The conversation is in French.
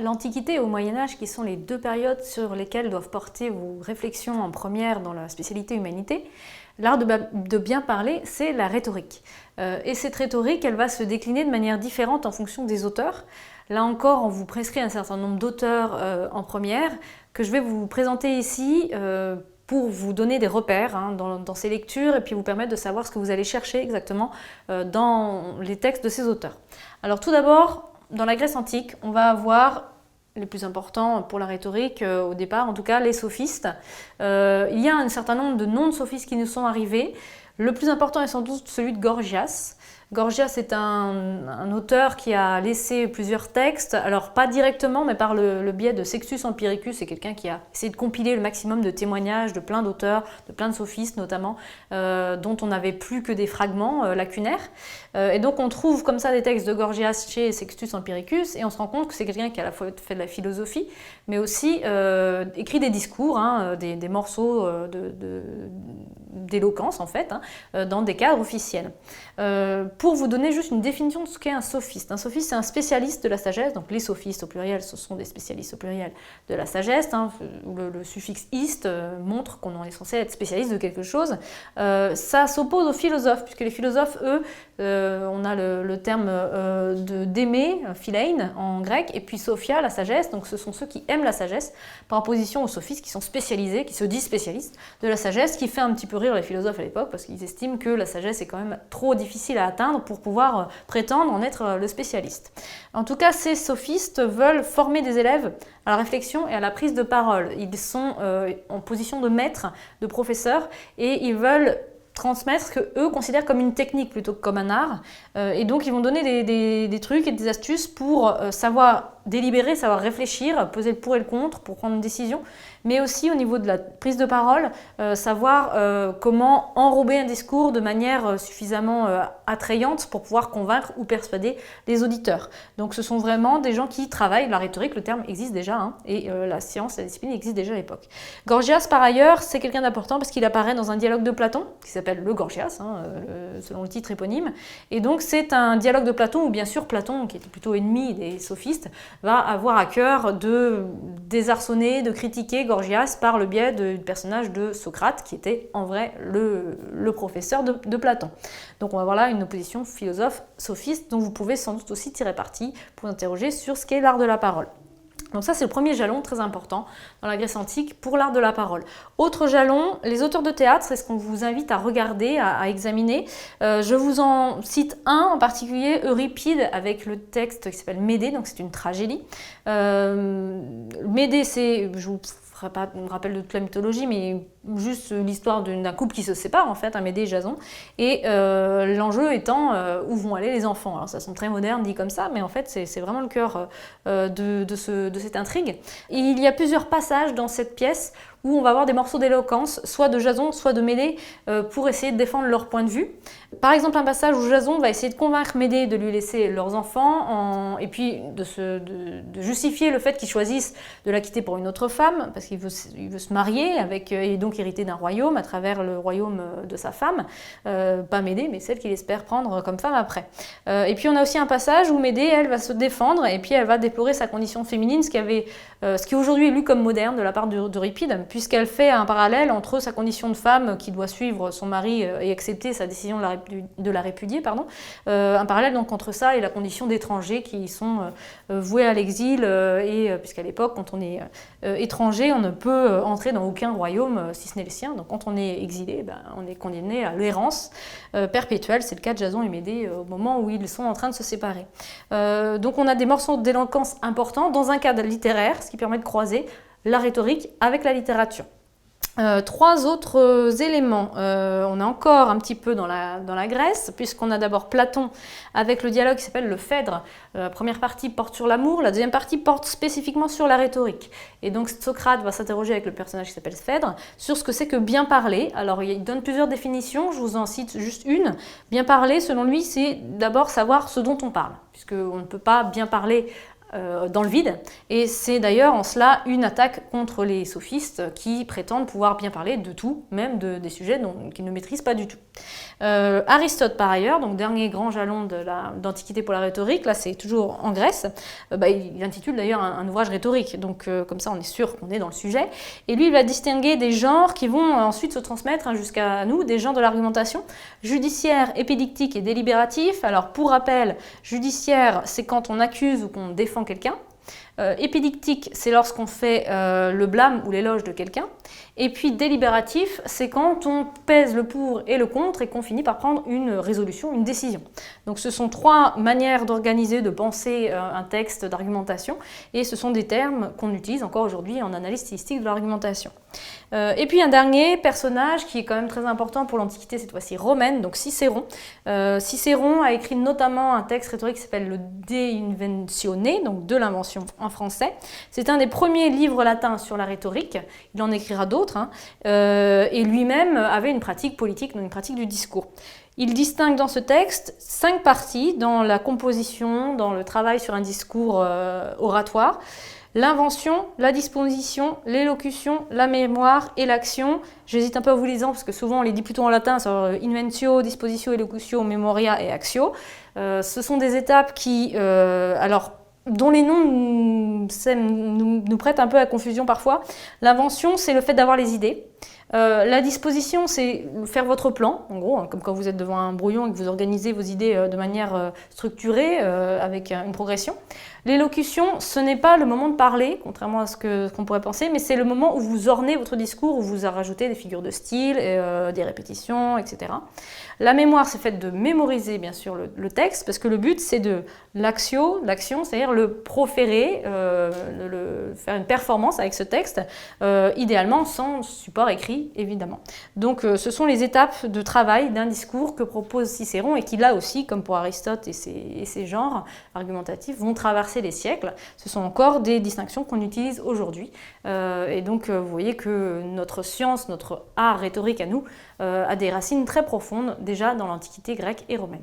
À l'Antiquité et au Moyen-Âge, qui sont les deux périodes sur lesquelles doivent porter vos réflexions en première dans la spécialité humanité, l'art de bien parler, c'est la rhétorique. Et cette rhétorique, elle va se décliner de manière différente en fonction des auteurs. Là encore, on vous prescrit un certain nombre d'auteurs en première, que je vais vous présenter ici pour vous donner des repères dans ces lectures et puis vous permettre de savoir ce que vous allez chercher exactement dans les textes de ces auteurs. Alors tout d'abord, dans la Grèce antique, on va avoir les plus importants pour la rhétorique, au départ, en tout cas les sophistes. Il y a un certain nombre de noms de sophistes qui nous sont arrivés. Le plus important est sans doute celui de Gorgias. Gorgias est un auteur qui a laissé plusieurs textes, alors pas directement, mais par le biais de Sextus Empiricus, c'est quelqu'un qui a essayé de compiler le maximum de témoignages de plein d'auteurs, de plein de sophistes notamment, dont on n'avait plus que des fragments lacunaires. Et donc on trouve comme ça des textes de Gorgias chez Sextus Empiricus, et on se rend compte que c'est quelqu'un qui a à la fois fait de la philosophie, mais aussi écrit des discours, des morceaux d'éloquence en fait, dans des cadres officiels. Pour vous donner juste une définition de ce qu'est un sophiste. Un sophiste, c'est un spécialiste de la sagesse, donc les sophistes au pluriel, ce sont des spécialistes au pluriel de la sagesse. Le suffixe iste montre qu'on est censé être spécialiste de quelque chose. Ça s'oppose aux philosophes, puisque les philosophes, eux, on a le terme d'aimer, philein en grec, et puis sophia, la sagesse, donc ce sont ceux qui aiment la sagesse, par opposition aux sophistes qui sont spécialisés, qui se disent spécialistes de la sagesse, qui fait un petit peu rire les philosophes à l'époque, parce qu'ils estiment que la sagesse est quand même trop difficile à atteindre pour pouvoir prétendre en être le spécialiste. En tout cas, ces sophistes veulent former des élèves à la réflexion et à la prise de parole. Ils sont en position de maître, de professeur, et ils veulent transmettre ce qu'eux considèrent comme une technique plutôt que comme un art. Et donc, ils vont donner des trucs et des astuces pour savoir délibérer, savoir réfléchir, peser le pour et le contre pour prendre une décision, mais aussi au niveau de la prise de parole, savoir comment enrober un discours de manière suffisamment attrayante pour pouvoir convaincre ou persuader les auditeurs. Donc ce sont vraiment des gens qui travaillent la rhétorique, le terme existe déjà, et la science, la discipline existe déjà à l'époque. Gorgias, par ailleurs, c'est quelqu'un d'important parce qu'il apparaît dans un dialogue de Platon, qui s'appelle le Gorgias, selon le titre éponyme, et donc c'est un dialogue de Platon où bien sûr Platon, qui était plutôt ennemi des sophistes, va avoir à cœur de désarçonner, de critiquer Gorgias par le biais du personnage de Socrate, qui était en vrai le professeur de Platon. Donc on va voir là une opposition philosophe-sophiste dont vous pouvez sans doute aussi tirer parti pour vous interroger sur ce qu'est l'art de la parole. Donc ça, c'est le premier jalon très important dans la Grèce antique pour l'art de la parole. Autre jalon, les auteurs de théâtre, c'est ce qu'on vous invite à regarder, à examiner. Je vous en cite un en particulier, Euripide, avec le texte qui s'appelle Médée, donc c'est une tragédie. Médée, c'est, je vous ferai pas un rappel de toute la mythologie, mais juste l'histoire d'un couple qui se sépare en fait, Médée et Jason, et l'enjeu étant où vont aller les enfants. Alors ça semble très moderne dit comme ça, mais en fait c'est vraiment le cœur de cette intrigue. Et il y a plusieurs passages dans cette pièce où on va avoir des morceaux d'éloquence, soit de Jason, soit de Médée, pour essayer de défendre leur point de vue. Par exemple, un passage où Jason va essayer de convaincre Médée de lui laisser leurs enfants, et puis de justifier le fait qu'il choisisse de la quitter pour une autre femme, parce qu'il veut se marier, et donc hériter d'un royaume à travers le royaume de sa femme, pas Médée, mais celle qu'il espère prendre comme femme après. Et puis on a aussi un passage où Médée, elle, va se défendre, et puis elle va déplorer sa condition féminine, ce qui aujourd'hui est lu comme moderne de la part d'Euripide, puisqu'elle fait un parallèle entre sa condition de femme qui doit suivre son mari et accepter sa décision de la répudier, un parallèle donc entre ça et la condition d'étrangers qui sont voués à l'exil, puisqu'à l'époque, quand on est étranger, on ne peut entrer dans aucun royaume si ce n'est le sien. Donc quand on est exilé, on est condamné à l'errance perpétuelle. C'est le cas de Jason et Médée au moment où ils sont en train de se séparer. Donc on a des morceaux d'éloquence importants dans un cadre littéraire, ce qui permet de croiser la rhétorique avec la littérature. Trois autres éléments. On est encore un petit peu dans la Grèce, puisqu'on a d'abord Platon avec le dialogue qui s'appelle le Phèdre. La première partie porte sur l'amour, la deuxième partie porte spécifiquement sur la rhétorique. Et donc Socrate va s'interroger avec le personnage qui s'appelle Phèdre sur ce que c'est que bien parler. Alors il donne plusieurs définitions, je vous en cite juste une. Bien parler, selon lui, c'est d'abord savoir ce dont on parle, puisqu'on ne peut pas bien parler dans le vide. Et c'est d'ailleurs en cela une attaque contre les sophistes qui prétendent pouvoir bien parler de tout, même des sujets qu'ils ne maîtrisent pas du tout. Aristote, par ailleurs, donc dernier grand jalon d'Antiquité pour la rhétorique, là c'est toujours en Grèce, il intitule d'ailleurs un ouvrage rhétorique, donc comme ça on est sûr qu'on est dans le sujet. Et lui il va distinguer des genres qui vont ensuite se transmettre jusqu'à nous, des genres de l'argumentation, judiciaire, épidictique et délibératif. Alors pour rappel, judiciaire c'est quand on accuse ou qu'on défend quelqu'un. Épidictique, c'est lorsqu'on fait le blâme ou l'éloge de quelqu'un. Et puis délibératif, c'est quand on pèse le pour et le contre et qu'on finit par prendre une résolution, une décision. Donc ce sont trois manières d'organiser, de penser un texte d'argumentation, et ce sont des termes qu'on utilise encore aujourd'hui en analyse stylistique de l'argumentation. Et puis un dernier personnage qui est quand même très important pour l'Antiquité, cette fois-ci romaine, donc Cicéron. Cicéron a écrit notamment un texte rhétorique qui s'appelle le De Inventione, donc de l'invention en français. C'est un des premiers livres latins sur la rhétorique, il en écrira d'autres, et lui-même avait une pratique politique, donc une pratique du discours. Il distingue dans ce texte 5 parties dans la composition, dans le travail sur un discours oratoire. L'invention, la disposition, l'élocution, la mémoire et l'action. J'hésite un peu à vous lisant parce que souvent on les dit plutôt en latin, sur inventio, dispositio, elocutio, memoria et actio. Ce sont des étapes qui, dont les noms nous prêtent un peu à confusion parfois. L'invention, c'est le fait d'avoir les idées. La disposition, c'est faire votre plan, en gros, comme quand vous êtes devant un brouillon et que vous organisez vos idées de manière structurée, avec une progression. L'élocution, ce n'est pas le moment de parler, contrairement à ce qu'on pourrait penser, mais c'est le moment où vous ornez votre discours, où vous rajoutez des figures de style, des répétitions, etc. La mémoire, c'est fait de mémoriser, bien sûr, le texte, parce que le but, c'est de l'action, c'est-à-dire le proférer, faire une performance avec ce texte, idéalement sans support écrit, évidemment. Donc, ce sont les étapes de travail d'un discours que propose Cicéron et qui, là aussi, comme pour Aristote et ses genres argumentatifs, vont traverser les siècles. Ce sont encore des distinctions qu'on utilise aujourd'hui. Et donc, vous voyez que notre science, notre art rhétorique à nous, a des racines très profondes déjà dans l'Antiquité grecque et romaine.